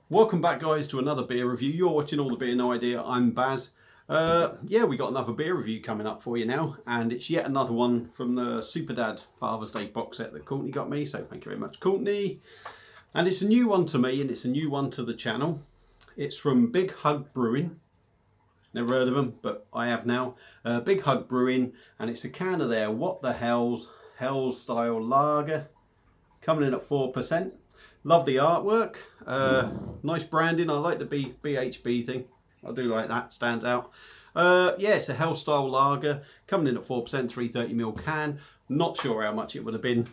Welcome back, guys, to another beer review. You're watching All the Beer No Idea. I'm Baz. Yeah, we got another beer review coming up for you now, and it's yet another one from the Super Dad Father's Day box set that Courtney got me, so thank you very much, Courtney. And it's a new one to me, and it's a new one to the channel. It's from Big Hug Brewing. Never heard of them, but I have now. Big Hug Brewing, and it's a can of their What the Hell's Style Lager, coming in at 4%. Love the artwork, nice branding. I like the BHB thing. I do like that, stands out. Yeah, it's a Hell Style Lager, coming in at 4%, 330ml can. Not sure how much it would have been.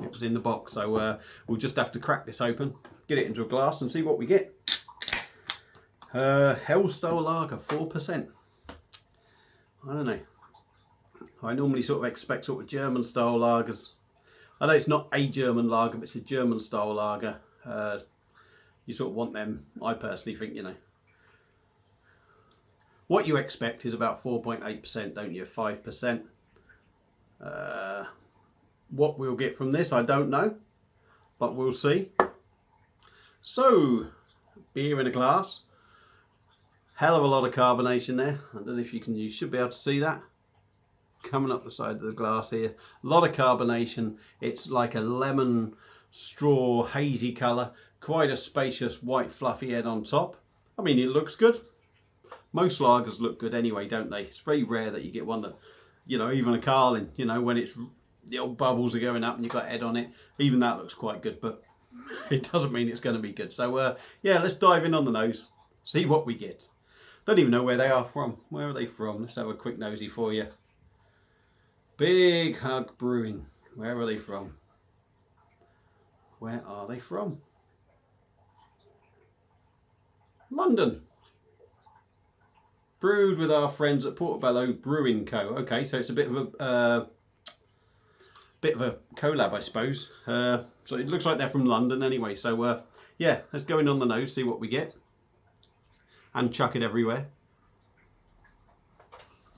It was in the box, so we'll just have to crack this open, get it into a glass and see what we get. Hell Style Lager, 4%. I don't know. I normally sort of expect sort of German style lagers. I know it's not a German lager, but it's a German style lager. You sort of want them, I personally think, you know. What you expect is about 4.8%, don't you? 5%. What we'll get from this, I don't know, but we'll see. So, beer in a glass. Hell of a lot of carbonation there. I don't know if you should be able to see that. Coming up the side of the glass here, a lot of carbonation. It's like a lemon straw hazy colour, quite a spacious white fluffy head on top. I mean, it looks good. Most lagers look good anyway, don't they? It's very rare that you get one that, you know, even a Carling, you know, when it's the old bubbles are going up and you've got head on it, even that looks quite good, but it doesn't mean it's going to be good. So yeah, let's dive in on the nose, see what we get. Don't even know where they are from. Where are they from? Let's have a quick nosy for you. Big Hug Brewing. Where are they from? Where are they from? London. Brewed with our friends at Portobello Brewing Co. Okay, so it's a bit of a collab, I suppose. So it looks like they're from London anyway. So yeah, let's go in on the nose, see what we get, and chuck it everywhere.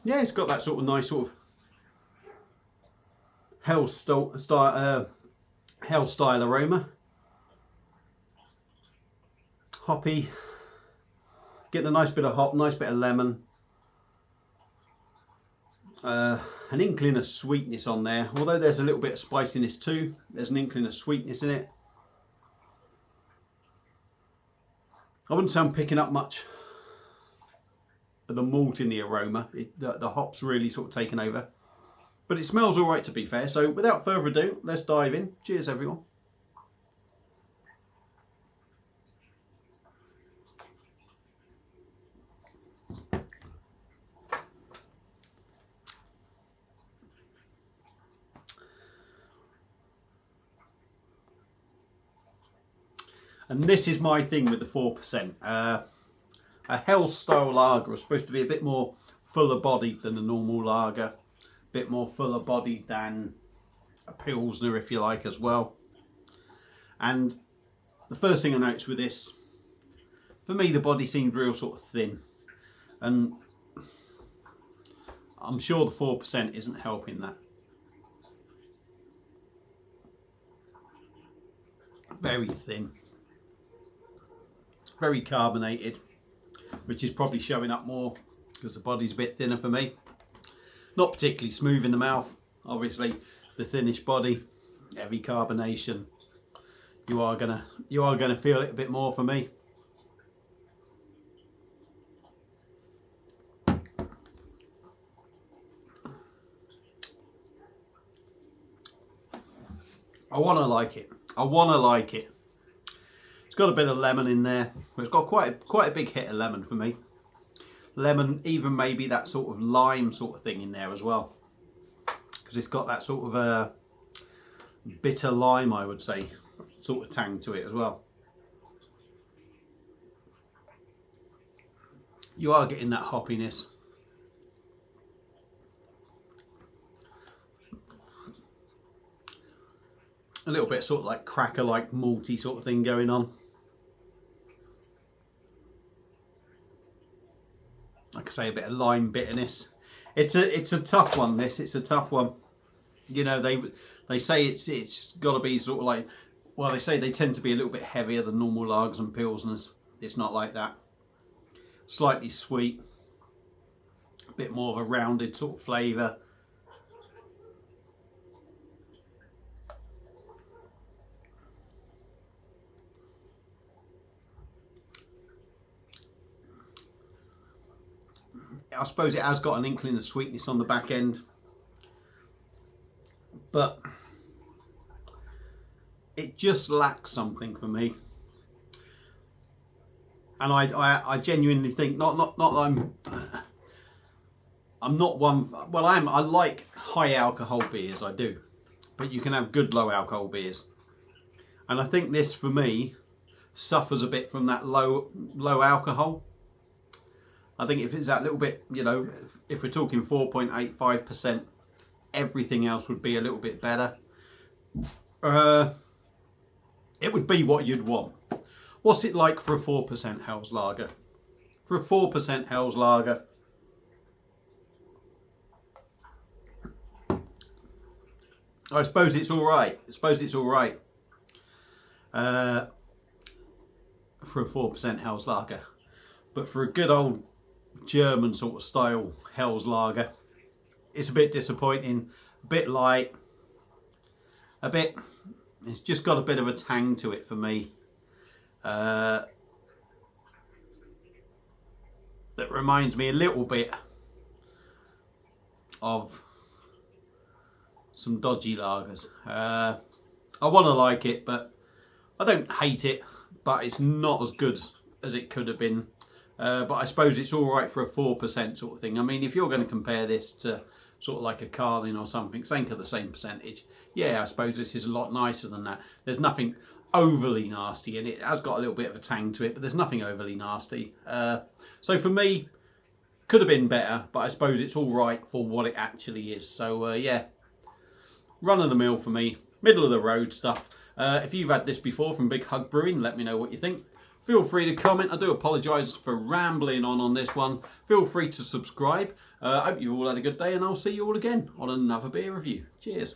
Yeah, it's got that sort of nice sort of Hell style aroma. Hoppy. Getting a nice bit of hop, nice bit of lemon. An inkling of sweetness on there. Although there's a little bit of spiciness too. There's an inkling of sweetness in it. I wouldn't say I'm picking up much of the malt in the aroma. The hop's really sort of taken over. But it smells all right, to be fair. So without further ado, let's dive in. Cheers, everyone. And this is my thing with the 4%. A Hell style lager is supposed to be a bit more fuller bodied than a normal lager. Bit more fuller bodied than a Pilsner, if you like, as well. And the first thing I noticed with this, for me, the body seemed real sort of thin, and I'm sure the 4% isn't helping that. Very thin, very carbonated, which is probably showing up more because the body's a bit thinner for me. Not particularly smooth in the mouth, obviously. The thinnish body, heavy carbonation. You are gonna feel it a bit more for me. I wanna like it. I wanna like it. It's got a bit of lemon in there. It's got quite a big hit of lemon for me. Lemon, even maybe that sort of lime sort of thing in there as well, because it's got that sort of bitter lime, I would say, sort of tang to it as well. You are getting that hoppiness. A little bit sort of like cracker, like malty sort of thing going on. Like I say, a bit of lime bitterness. It's a tough one. It's a tough one. You know, they say it's got to be sort of like well, they say they tend to be a little bit heavier than normal lagers and pilsners. It's not like that. Slightly sweet, a bit more of a rounded sort of flavour. I suppose it has got an inkling of sweetness on the back end, but it just lacks something for me. And I genuinely think not that I'm not one. Well, I like high alcohol beers, I do, but you can have good low alcohol beers, and I think this for me suffers a bit from that low alcohol. I think if it's that little bit, you know, if we're talking 4.85%, everything else would be a little bit better. It would be what you'd want. What's it like for a 4% Helles lager? For a 4% Helles lager, I suppose it's all right. For a 4% Helles lager. But for a good old German sort of style Helles lager, it's a bit disappointing, a bit light, it's just got a bit of a tang to it for me. That reminds me a little bit of some dodgy lagers. I want to like it, but I don't hate it, but it's not as good as it could have been. But I suppose it's all right for a 4% sort of thing. I mean, if you're going to compare this to sort of like a Carlin or something, think of the same percentage. Yeah, I suppose this is a lot nicer than that. There's nothing overly nasty, and it has got a little bit of a tang to it, but there's nothing overly nasty. So for me, could have been better, but I suppose it's all right for what it actually is. So yeah, run of the mill for me, middle of the road stuff. If you've had this before from Big Hug Brewing, let me know what you think. Feel free to comment. I do apologise for rambling on this one. Feel free to subscribe. I hope you've all had a good day, and I'll see you all again on another beer review. Cheers.